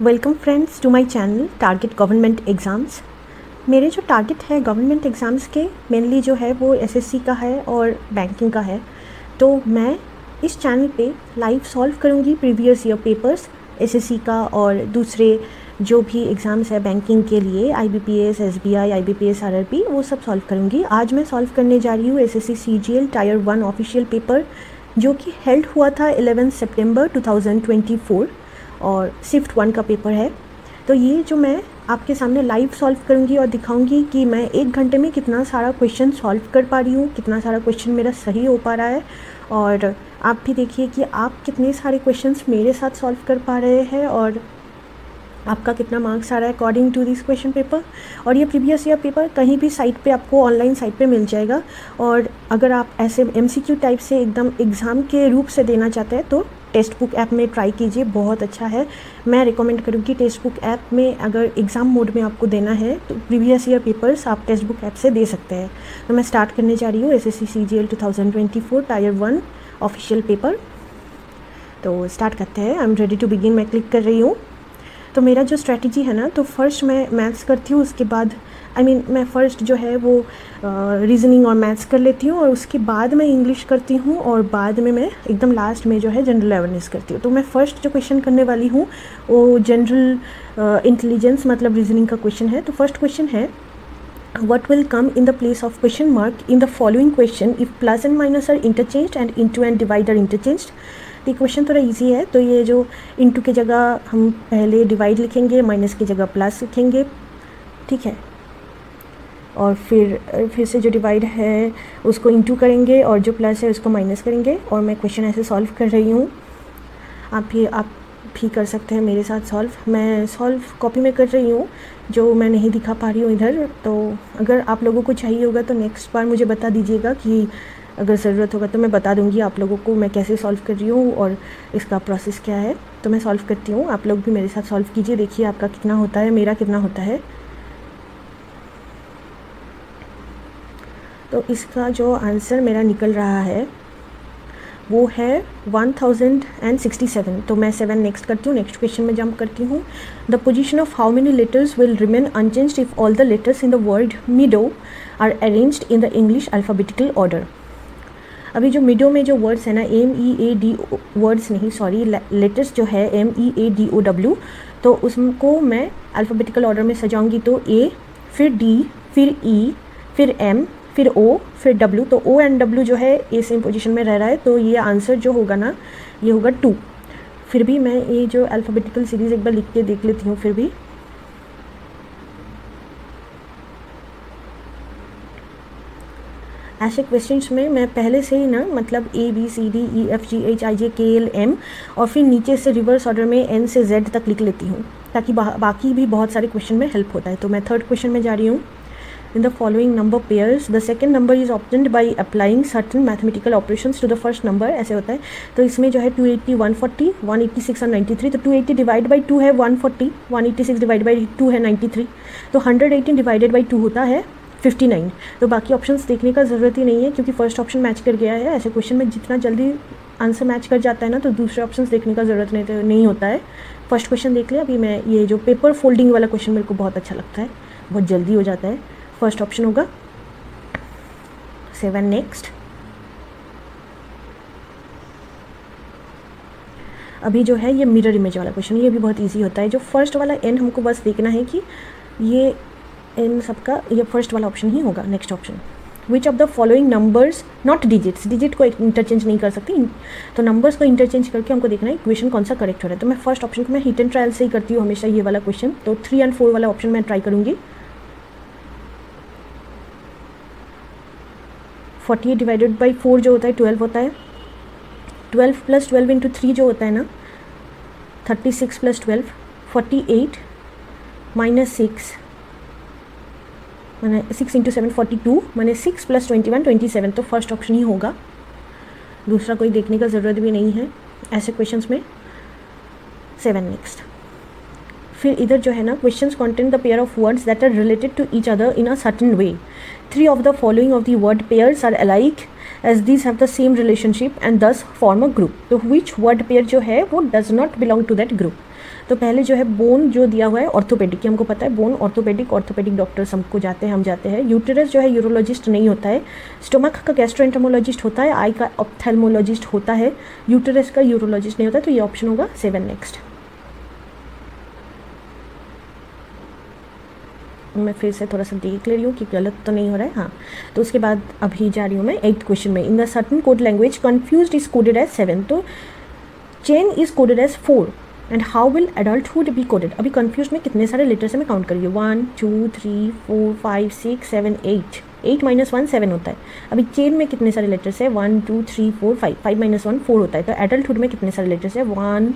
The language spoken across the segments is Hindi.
Welcome friends to my channel target government exams. मेरे जो टारगेट है गवर्नमेंट एग्ज़ाम्स के मेनली जो है वो एसएससी का है और बैंकिंग का है। तो मैं इस चैनल पे लाइव सॉल्व करूँगी प्रीवियस ईयर पेपर्स एसएससी का और दूसरे जो भी एग्ज़ाम्स है बैंकिंग के लिए आईबीपीएस, एसबीआई, आईबीपीएस, आरआरबी, वो सब सॉल्व करूँगी। आज मैं सॉल्व करने जा रही हूँ SSC CGL tyre 1 official paper जो कि हेल्ड हुआ था 11 सितंबर 2024 और शिफ्ट 1 का पेपर है। तो ये जो मैं आपके सामने लाइव सॉल्व करूँगी और दिखाऊंगी कि मैं 1 घंटे में कितना सारा क्वेश्चन सॉल्व कर पा रही हूँ, कितना सारा क्वेश्चन मेरा सही हो पा रहा है। और आप भी देखिए कि आप कितने सारे क्वेश्चंस मेरे साथ सॉल्व कर पा रहे हैं और आपका कितना मार्क्स आ रहा है according to this question paper. और ये प्रीवियस ईयर पेपर कहीं भी साइट पे आपको ऑनलाइन साइट पे मिल जाएगा। और अगर आप ऐसे एमसीक्यू टाइप से एकदम एग्ज़ाम के रूप से देना चाहते हैं तो टेक्स्ट बुक ऐप में ट्राई कीजिए, बहुत अच्छा है। मैं रिकमेंड करूँगी टेक्स्ट बुक ऐप में अगर एग्ज़ाम मोड में आपको देना है तो प्रीवियस ईयर पेपर्स आप टेक्स्ट बुक ऐप से दे सकते हैं। तो मैं स्टार्ट करने जा रही हूँ SSC CGL 2024 tier 1 official paper. तो स्टार्ट करते हैं। I am ready to begin. मैं क्लिक कर रही हूँ। तो मेरा जो स्ट्रैटेजी है ना, तो फर्स्ट मैं मैथ्स करती हूँ, उसके बाद मैं फ़र्स्ट जो है वो रीजनिंग और मैथ्स कर लेती हूँ और उसके बाद मैं इंग्लिश करती हूँ और बाद में मैं एकदम लास्ट में जो है जनरल अवेयरनेस करती हूँ। तो मैं फ़र्स्ट जो क्वेश्चन करने वाली हूँ वो जनरल इंटेलिजेंस मतलब रीजनिंग का क्वेश्चन है। तो फर्स्ट क्वेश्चन है, what will come in the place of question mark in the following question if plus and minus are interchanged and into and divide are interchanged। ये क्वेश्चन थोड़ा इजी है। तो ये जो इंटू की जगह हम पहले डिवाइड लिखेंगे, माइनस की जगह प्लस लिखेंगे, ठीक है। और फिर से जो डिवाइड है उसको इंटू करेंगे और जो प्लस है उसको माइनस करेंगे। और मैं क्वेश्चन ऐसे सॉल्व कर रही हूँ। आप भी कर सकते हैं मेरे साथ सॉल्व। मैं सॉल्व कॉपी में कर रही हूँ जो मैं नहीं दिखा पा रही हूँ इधर। तो अगर आप लोगों को चाहिए होगा तो नेक्स्ट बार मुझे बता दीजिएगा कि अगर ज़रूरत होगा तो मैं बता दूँगी आप लोगों को मैं कैसे सॉल्व कर रही हूँ और इसका प्रोसेस क्या है। तो मैं सॉल्व करती हूँ, आप लोग भी मेरे साथ सॉल्व कीजिए, देखिए आपका कितना होता है, मेरा कितना होता है। तो इसका जो आंसर मेरा निकल रहा है वो है 1067। तो मैं 7 नेक्स्ट करती हूँ। नेक्स्ट क्वेश्चन में जंप करती हूँ। The position of how many letters will remain unchanged if all the letters in the word meadow are arranged in the English alphabetical order. अभी जो मिडो में जो वर्ड्स है ना, MEADO वर्ड्स नहीं, सॉरी, लेटर्स जो है MEADOW, तो उसको मैं अल्फ़ाबेटिकल ऑर्डर में सजाऊंगी। तो A, फिर D, फिर E, फिर M, फिर O, फिर W। तो O एंड W जो है ए सेम पोजीशन में रह रहा है। तो ये आंसर जो होगा ना, ये होगा 2। फिर भी मैं ये जो अल्फ़ाबेटिकल सीरीज़ एक बार लिख के देख लेती हूँ। फिर भी ऐसे क्वेश्चंस में मैं पहले से ही ना मतलब ABCDEFGHIJKLM और फिर नीचे से रिवर्स ऑर्डर में N से Z तक लिख लेती हूँ ताकि बाकी भी बहुत सारे क्वेश्चन में हेल्प होता है। तो मैं थर्ड क्वेश्चन में जा रही हूँ। In the following number pairs, the second number is obtained by applying certain mathematical operations to the first number। ऐसे होता है। तो इसमें जो है 280, 140, 186 और 93। तो 280 डिवाइड बाई 2 है 140, 186 डिवाइड बाई 2 है 93। तो 118 डिवाइडेड बाई 2 होता है 59। तो बाकी ऑप्शंस देखने का ज़रूरत ही नहीं है क्योंकि फर्स्ट ऑप्शन मैच कर गया है। ऐसे क्वेश्चन में जितना जल्दी आंसर मैच कर जाता है ना तो दूसरे ऑप्शंस देखने का ज़रूरत नहीं होता है। फर्स्ट क्वेश्चन देख लिया। अभी मैं ये जो पेपर फोल्डिंग वाला क्वेश्चन मेरे को बहुत अच्छा लगता है, बहुत जल्दी हो जाता है। फर्स्ट ऑप्शन होगा 7 नेक्स्ट। अभी जो है ये मिरर इमेज वाला क्वेश्चन, ये भी बहुत इजी होता है। जो फर्स्ट वाला N हमको बस देखना है कि ये N सबका ये फर्स्ट वाला ऑप्शन ही होगा। Next option, which of the following numbers not digits, digit को इंटरचेंज नहीं कर सकती, तो नंबर्स को इंटरचेंज करके हमको देखना है इक्वेशन कौन सा करेक्ट हो रहा है। तो मैं फर्स्ट ऑप्शन को मैं हिट एंड ट्रायल से ही करती हूँ हमेशा ये वाला क्वेश्चन। तो 3 और 4 वाला ऑप्शन मैं ट्राई करूँगी। 48 डिवाइडेड बाई 4 जो होता है 12 होता है। 12 प्लस 12 इंटू 3 जो होता है ना 36 प्लस 12, 48 माइनस 6 मैंने 6 इंटू 7 42, मैंने 6 प्लस 21 27। तो फर्स्ट ऑप्शन ही होगा, दूसरा कोई देखने का ज़रूरत भी नहीं है ऐसे क्वेश्चंस में। 7 नेक्स्ट। फिर इधर जो है ना, questions contain the pair of words that are related to each other in a certain way. 3 of the following of the word pairs are alike as these have the same relationship and thus form a group. तो विच वर्ड पेयर जो है वो does not belong to that group. तो पहले जो है बोन जो दिया हुआ है ऑर्थोपेडिक, हमको पता है बोन ऑर्थोपेडिक डॉक्टर्स हमको जाते हैं, हम जाते हैं। यूटेरस जो है यूरोलॉजिस्ट नहीं होता है, स्टोमक का गैस्ट्रोएंटरोमोलॉजिस्ट होता है, आई का ऑप्थेल्मोलॉजिस्ट होता है, यूटेरस का यूरोलॉजिस्ट नहीं होता है। तो ये ऑप्शन होगा 7 नेक्स्ट। मैं फिर से थोड़ा सा देख ले रही हूँ कि गलत तो नहीं हो रहा है। हाँ, तो उसके बाद अभी जा रही हूँ मैं 8th क्वेश्चन में। In the certain code language confused is coded as 7, तो chain is coded as 4 and how will adulthood be coded. अभी कन्फ्यूज में कितने सारे लेटर्स है मैं काउंट करिए, 1 2 3 4 5 6 7 8, 8 - 1 7 होता है। अभी चेन में कितने सारे लेटर्स है, 1 2 3 4 5, 5 - 1 4 होता है। तो एडल्टहुड में कितने सारे लेटर्स है, 1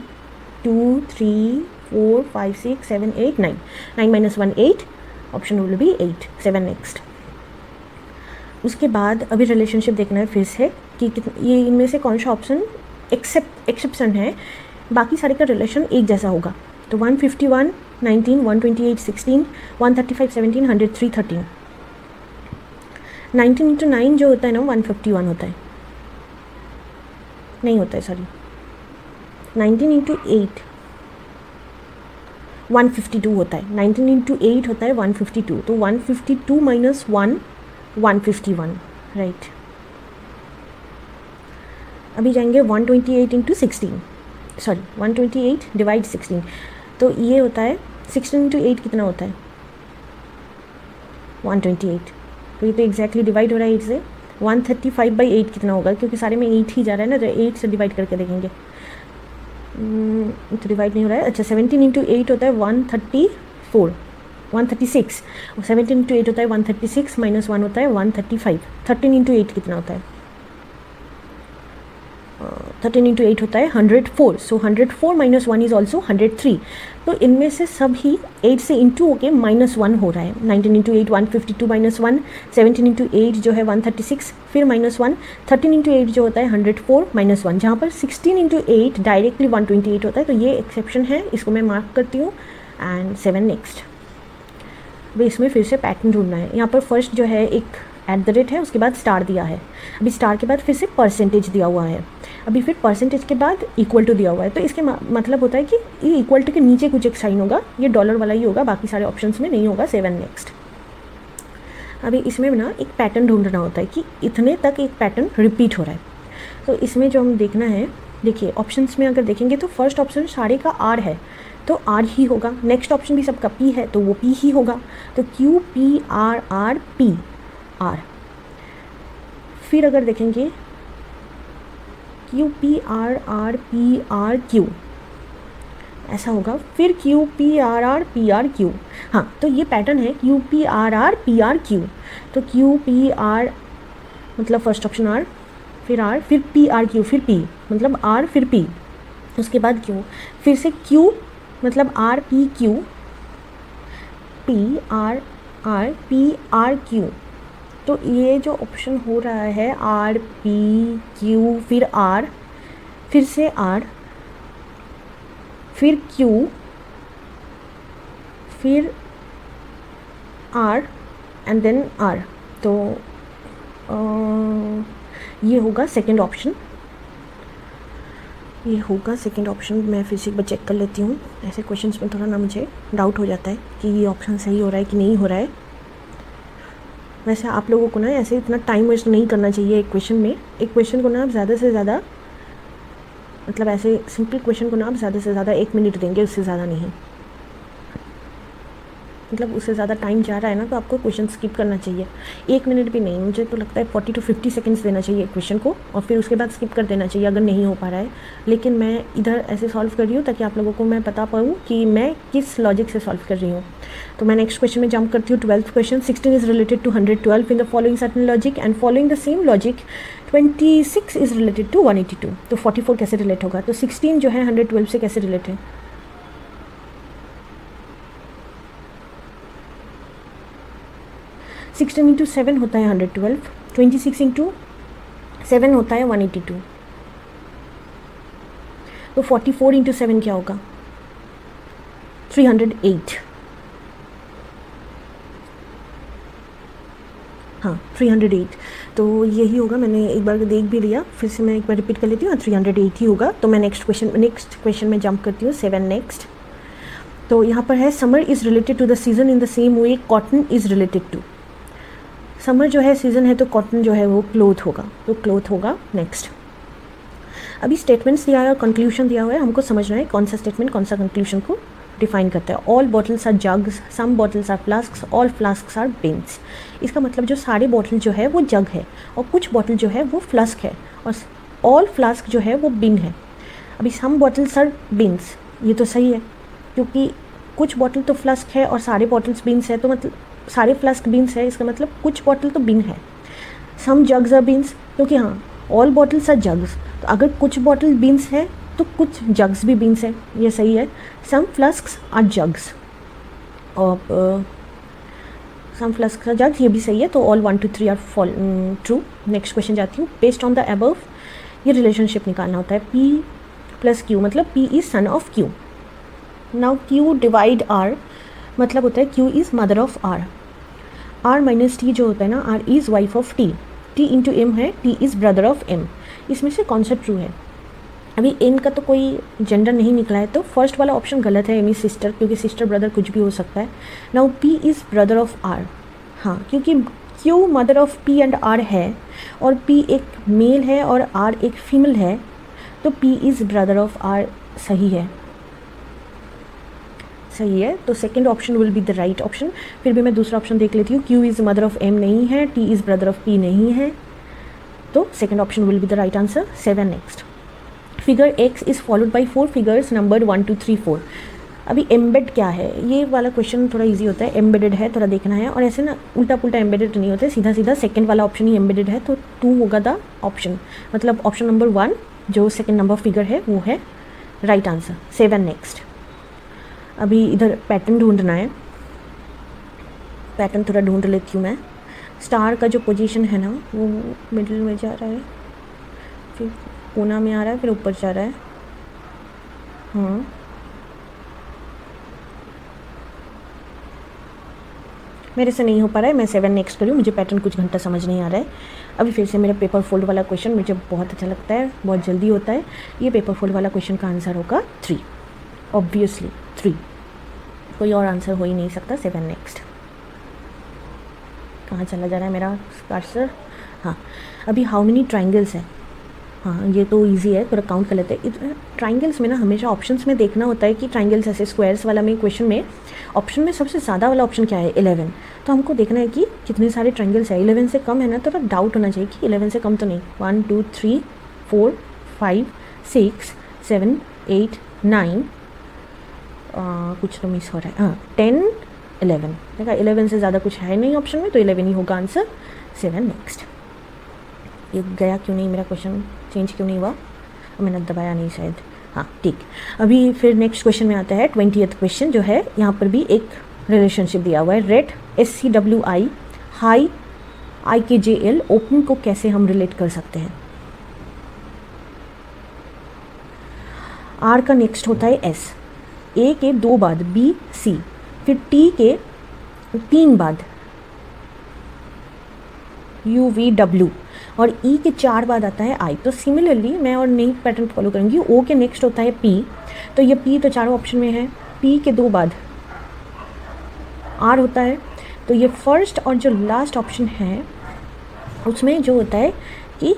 2 3 4 5 6 7 8 9, 9 - 1 8, ऑप्शन विल बी 8, 7 नेक्स्ट। उसके बाद अभी रिलेशनशिप देखना है फिर से कि ये इनमें से कौन सा ऑप्शन एक्सेप्शन है, बाकी सारे का रिलेशन एक जैसा होगा। तो 151 19, 128 16, 135 17, 103 13। 19 × 9 जो होता है ना 151 होता है, नहीं होता है सॉरी, 19 × 8 152 होता है, 19 × 8 होता है 152, तो 152 - 1 151, राइट। अभी जाएंगे 128 × 16, सॉरी 128 / 16, तो ये होता है 16 × 8 कितना होता है 128, तो ये तो एग्जैक्टली डिवाइड हो रहा है 8 से। 135/8 कितना होगा, क्योंकि सारे में 8 ही जा रहा है ना, तो 8 से डिवाइड करके देखेंगे, तो डिवाइड नहीं हो रहा है। अच्छा 17 × 8 होता है 134, 136, 17 × 8 होता है 136, -1 होता है 135। 13 × 8 कितना होता है, 13 × 8 होता है 104, सो 104 - 1 इज ऑल्सो 103। तो इनमें से सभी 8 से इंटू होके -1 हो रहा है। 19 × 8 152 - 1, 17 × 8 जो है 136, फिर -1, 13 × 8 जो होता है 104 -1, जहाँ पर 16 × 8 डायरेक्टली 128 होता है, तो ये एक्सेप्शन है, इसको मैं मार्क करती हूँ। And 7 next. अभी इसमें फिर से पैटर्न ढूंढना है। यहाँ पर फर्स्ट जो है एक @ है, उसके बाद स्टार दिया है, अभी स्टार के बाद फिर से परसेंटेज दिया हुआ है, अभी फिर परसेंटेज के बाद इक्वल टू दिया हुआ है। तो इसके मतलब होता है कि ये इक्वल टू के नीचे कुछ एक साइन होगा, ये डॉलर वाला ही होगा, बाकी सारे ऑप्शंस में नहीं होगा। 7 नेक्स्ट। अभी इसमें ना एक पैटर्न ढूंढना होता है कि इतने तक एक पैटर्न रिपीट हो रहा है। तो इसमें जो हम देखना है, देखिए ऑप्शंस में अगर देखेंगे तो फर्स्ट ऑप्शन सारे का आर है, तो आर ही होगा। नेक्स्ट ऑप्शन भी सबका पी है, तो वो पी ही होगा। तो Q P R R P R. फिर अगर देखेंगे Q P R R P R Q, ऐसा होगा। फिर Q P R P Q, हाँ, तो ये पैटर्न है Q P R P Q. तो क्यू पी आर मतलब फर्स्ट ऑप्शन आर, फिर पी आर क्यू, फिर पी मतलब आर, फिर पी, उसके बाद क्यू, फिर से क्यू मतलब R P Q, P R P Q. तो ये जो ऑप्शन हो रहा है आर पी क्यू, फिर आर, फिर से आर, फिर क्यू, फिर आर एंड देन आर, तो ये होगा सेकंड ऑप्शन, ये होगा सेकंड ऑप्शन। मैं फिर से एक बार चेक कर लेती हूँ, ऐसे क्वेश्चंस में थोड़ा ना मुझे डाउट हो जाता है कि ये ऑप्शन सही हो रहा है कि नहीं हो रहा है। वैसे आप लोगों को ना ऐसे इतना टाइम वेस्ट नहीं करना चाहिए एक क्वेश्चन में। एक क्वेश्चन को ना आप ज़्यादा से ज़्यादा, मतलब ऐसे सिंपल क्वेश्चन को ना आप ज़्यादा से ज़्यादा 1 मिनट देंगे, उससे ज़्यादा नहीं। मतलब उससे ज़्यादा टाइम जा रहा है ना, तो आपको क्वेश्चन स्किप करना चाहिए। 1 मिनट भी नहीं, मुझे तो लगता है 40 to 50 सेकेंड्स देना चाहिए क्वेश्चन को, और फिर उसके बाद स्किप कर देना चाहिए अगर नहीं हो पा रहा है। लेकिन मैं इधर ऐसे सॉल्व कर रही हूँ ताकि आप लोगों को मैं बता पाऊँ कि मैं किस लॉजिक से सॉल्व कर रही हूँ। तो मैं नेक्स्ट क्वेश्चन में जंप करती हूँ। 12th question, 16 is related to 112 in the following certain logic and following the same logic 26 is related to 182। तो 44 कैसे रिलेट होगा, तो 16 जो है 112 से कैसे रिलेट है। 16 × 7 होता है 112, 26 × 7 होता है 182, तो 44 × 7 क्या होगा 308। हाँ 308, तो यही होगा। मैंने एक बार देख भी लिया, फिर से मैं एक बार रिपीट कर लेती हूँ। 308 ही होगा। तो मैं नेक्स्ट क्वेश्चन में जंप करती हूँ। 7 नेक्स्ट। तो यहाँ पर है summer is related to the season in the same way cotton is related to. Summer जो है सीज़न है तो कॉटन जो है वो क्लोथ होगा, तो क्लोथ होगा नेक्स्ट। अभी स्टेटमेंट्स दिया है और कंक्लूजन दिया हुआ है, हमको समझना है कौन सा स्टेटमेंट कौन सा कंक्लूजन को डिफाइन करता है। All bottles are jugs, some bottles are flasks, all flasks are bins. इसका मतलब जो सारे बॉटल जो है वो जग है और कुछ बॉटल जो है वो फ्लास्क है और ऑल फ्लास्क जो है वो बिन है। अभी सम बॉटल्स आर बिन्स, ये तो सही है क्योंकि कुछ बॉटल तो फ्लास्क है और सारे बॉटल्स बिन्स है, तो मतलब सारे फ्लास्क बिन्स है, इसका मतलब कुछ बॉटल तो बिन है। सम जग्स आर बिन्स, क्योंकि हाँ ऑल बॉटल्स आर जग्स, तो अगर कुछ बॉटल बिन्स है तो कुछ जग्स भी बिन्स है, ये सही है। सम फ्लास्क्स आर जग्स और सम फ्लास्क्स आर जग्स, ये भी सही है। तो all 1 2 3 are true. Next question जाती हूँ। बेस्ड ऑन द अबव ये रिलेशनशिप निकालना होता है। P प्लस Q मतलब P is son of Q। Now Q divide R मतलब होता है Q is mother of R। R minus T जो होता है ना, R is wife of T। T into M है, T is brother of M। इसमें से कौन सा ट्रू है? अभी M का तो कोई जेंडर नहीं निकला है, तो फर्स्ट वाला ऑप्शन गलत है, M इज़ सिस्टर, क्योंकि सिस्टर ब्रदर कुछ भी हो सकता है। Now P is brother of R, हाँ क्योंकि Q mother of P and R है और P एक मेल है और R एक फीमेल है, तो P is brother of R सही है, सही है। तो second option will be the right option. फिर भी मैं दूसरा ऑप्शन देख लेती हूँ। Q is mother of M नहीं है, T is brother of P नहीं है, तो second option will be the right answer. 7 next. Figure X is followed by 4 figures number 1 2 3 4। अभी एम्बेड क्या है, ये वाला क्वेश्चन थोड़ा इजी होता है। एम्बेडेड है थोड़ा देखना है, और ऐसे ना उल्टा पुल्टा एम्बेडेड नहीं होता है, सीधा सीधा सेकंड वाला ऑप्शन ही एम्बेडेड है, तो 2 होगा द ऑप्शन, मतलब ऑप्शन नंबर 1 जो सेकंड नंबर फिगर है वो है राइट आंसर। 7 नेक्स्ट। अभी इधर पैटर्न ढूंढना है, पैटर्न थोड़ा ढूंढ लेती हूँ मैं। स्टार का जो पोजीशन है ना वो मिडिल में जा रहा है, फिर कोना में आ रहा है, फिर ऊपर जा रहा है। हाँ मेरे से नहीं हो पा रहा है, मैं 7 नेक्स्ट करूँ, मुझे पैटर्न कुछ घंटा समझ नहीं आ रहा है। अभी फिर से मेरा पेपर फोल्ड वाला क्वेश्चन मुझे बहुत अच्छा लगता है, बहुत जल्दी होता है। ये पेपर फोल्ड वाला क्वेश्चन का आंसर होगा 3, ऑब्वियसली 3, कोई और आंसर हो ही नहीं सकता। 7 नेक्स्ट। कहाँ चला जा रहा है मेरा कर्सर? हाँ अभी हाउ मेनी ट्राइंगल्स है, हाँ ये तो इजी है, थोड़ा काउंट कर लेते हैं। ट्राइंगल्स में ना हमेशा ऑप्शंस में देखना होता है कि ट्राइंगल्स ऐसे स्क्वायर्स वाला में क्वेश्चन में ऑप्शन में सबसे ज़्यादा वाला ऑप्शन क्या है? 11। तो हमको देखना है कि कितने सारे ट्राइंगल्स है। 11 से कम है ना, तो थोड़ा डाउट होना चाहिए कि 11 से कम तो नहीं। 1 2 3 4 5 6 7 8 9 कुछ तो मिस हो रहा है, हाँ 10 11। देखा 11 से ज़्यादा कुछ है नहीं ऑप्शन में, तो 11 ही होगा आंसर। 7 नेक्स्ट। ये गया क्यों नहीं मेरा क्वेश्चन, चेंज क्यों नहीं हुआ? मैंने दबाया नहीं शायद, हाँ ठीक। अभी फिर नेक्स्ट क्वेश्चन में आता है 20th क्वेश्चन, जो है यहाँ पर भी एक रिलेशनशिप दिया हुआ है। Rate SCWI high IKJL open को कैसे हम रिलेट कर सकते हैं? R का नेक्स्ट होता है S, A के 2 बाद B C, फिर T के 3 बाद UVW और E के 4 बाद आता है I। तो सिमिलरली मैं और नई पैटर्न फॉलो करूँगी। O के नेक्स्ट होता है P, तो ये P तो चारों ऑप्शन में है। P के 2 बाद R होता है, तो ये फर्स्ट और जो लास्ट ऑप्शन है उसमें जो होता है कि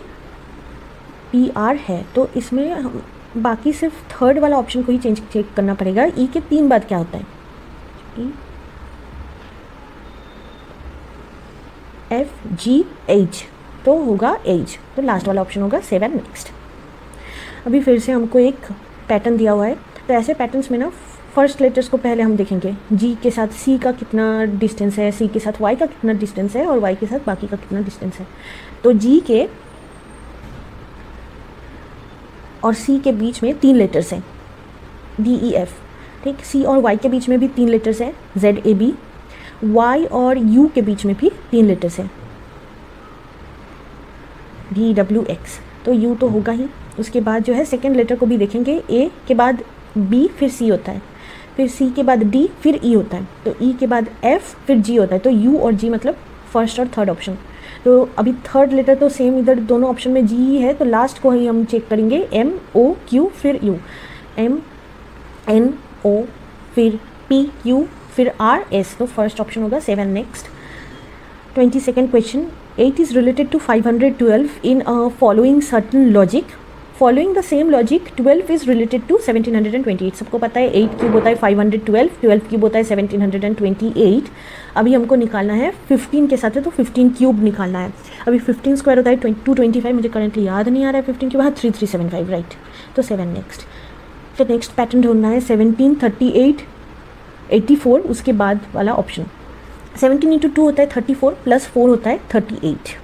PR है, तो इसमें हम बाकी सिर्फ थर्ड वाला ऑप्शन को ही चेक करना पड़ेगा। E के 3 बाद क्या होता है? E FGH, तो होगा H, तो लास्ट वाला ऑप्शन होगा 7 नेक्स्ट। अभी फिर से हमको एक पैटर्न दिया हुआ है, तो ऐसे पैटर्न्स में ना फर्स्ट लेटर्स को पहले हम देखेंगे। G के साथ C का कितना डिस्टेंस है, C के साथ Y का कितना डिस्टेंस है और Y के साथ बाकी का कितना डिस्टेंस है। तो G के और C के बीच में 3 लेटर्स हैं, DEF, ठीक। C और Y के बीच में भी 3 लेटर्स हैं, ZAB। Y और U के बीच में भी 3 लेटर्स हैं, DWX, तो U तो होगा ही। उसके बाद जो है सेकेंड लेटर को भी देखेंगे, A के बाद B फिर C होता है, फिर C के बाद D फिर E होता है, तो E के बाद F फिर G होता है, तो U और G मतलब फर्स्ट और थर्ड ऑप्शन। तो अभी थर्ड लेटर तो सेम इधर दोनों ऑप्शन में G ही है, तो लास्ट को ही हम चेक करेंगे, MOQ फिर U, MNO फिर P Q फिर R S, तो फर्स्ट ऑप्शन होगा 7 next. 22nd question, 8 is related to 512 in following certain logic. Following the same logic 12 is related to 1728। सबको पता है 8 क्यूब होता है 512, 12 क्यूब होता है 1728। अभी हमको निकालना है 15 के साथ है तो 15 क्यूब निकालना है। अभी 15 स्क्वायर होता है 225, मुझे करंटली याद नहीं आ रहा है 15 क्यूब, हाँ 3375 राइट, तो 7 नेक्स्ट। फिर नेक्स्ट पैटर्न ढूंढना है 17, 38, 84, उसके बाद वाला ऑप्शन। 17 इंटू 2 होता है 34 प्लस 4 होता है 38।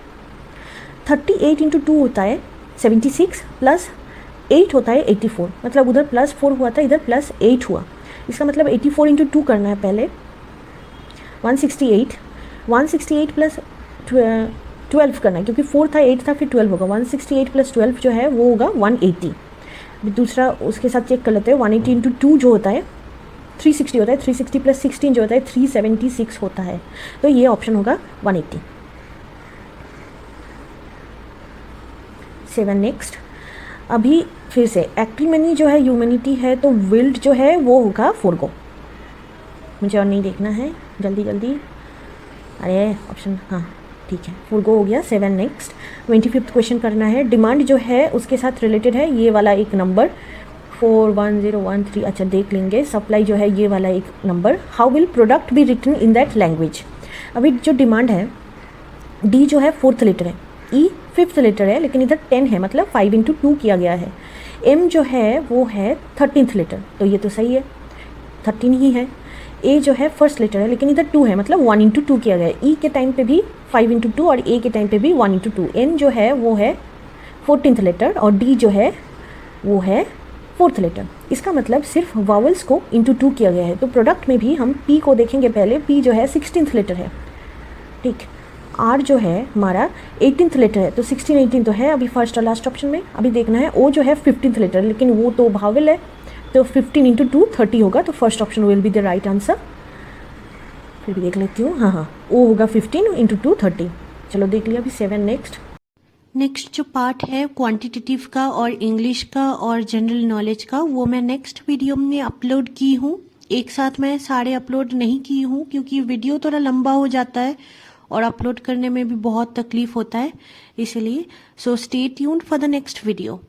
38 इंटू 2 होता है 76 प्लस 8 होता है 84, मतलब उधर प्लस 4 हुआ था इधर प्लस 8 हुआ। इसका मतलब 84 इंटू 2 करना है पहले 168, 168 प्लस 12 करना है क्योंकि 4 था 8 था फिर 12 होगा। 168 प्लस 12 जो है वो होगा 180। दूसरा उसके साथ चेक कर लेते हैं 180 इंटू 2 जो होता है 360 होता है, 360 प्लस 16 जो होता है 376 होता है, तो ये ऑप्शन होगा 180। 7 नेक्स्ट। अभी फिर से एक्रीमनी जो है ह्यूमैनिटी है तो विल्ड जो है वो होगा फोरगो। मुझे और नहीं देखना है, जल्दी जल्दी, अरे ऑप्शन हाँ ठीक है फोरगो हो गया। 7 नेक्स्ट। 25th क्वेश्चन करना है, डिमांड जो है उसके साथ रिलेटेड है ये वाला एक नंबर 41013, अच्छा देख लेंगे। सप्लाई जो है ये वाला एक नंबर। How will product be written in that language. अभी जो डिमांड है डी जो है 4th लेटर है, ई 5th लेटर है लेकिन इधर 10 है मतलब 5 इंटू 2 किया गया है। एम जो है वो है 13th लेटर, तो ये तो सही है 13 ही है। ए जो है 1st लेटर है लेकिन इधर 2 है मतलब 1 इंटू 2 किया गया है। ई के टाइम पे भी 5 इंटू 2 और ए के टाइम पे भी 1 इंटू 2। एन जो है वो है 14th लेटर और डी जो है वो है 4th लेटर। इसका मतलब सिर्फ वावल्स को इंटू 2 किया गया है, तो प्रोडक्ट में भी हम पी को देखेंगे पहले। पी जो है 16th लेटर है, ठीक। आर जो है हमारा 18th लेटर है, तो 16 18 तो है अभी फर्स्ट और लास्ट ऑप्शन में। अभी देखना है ओ जो है 15th लेटर लेकिन वो तो भावल है, तो 15 इंटू 2 30 होगा, तो first option will be the right answer. फिर भी देख लेती हूँ, हाँ ओ होगा 15 इंटू 2 30। चलो देख लिया। अभी 7 नेक्स्ट। नेक्स्ट जो पार्ट है क्वांटिटेटिव का और इंग्लिश का और जनरल नॉलेज का, वो मैं नेक्स्ट वीडियो में अपलोड की हूँ। एक साथ मैं सारे अपलोड नहीं की हूँ क्योंकि वीडियो थोड़ा लंबा हो जाता है और अपलोड करने में भी बहुत तकलीफ होता है, इसलिए so stay tuned for the next video.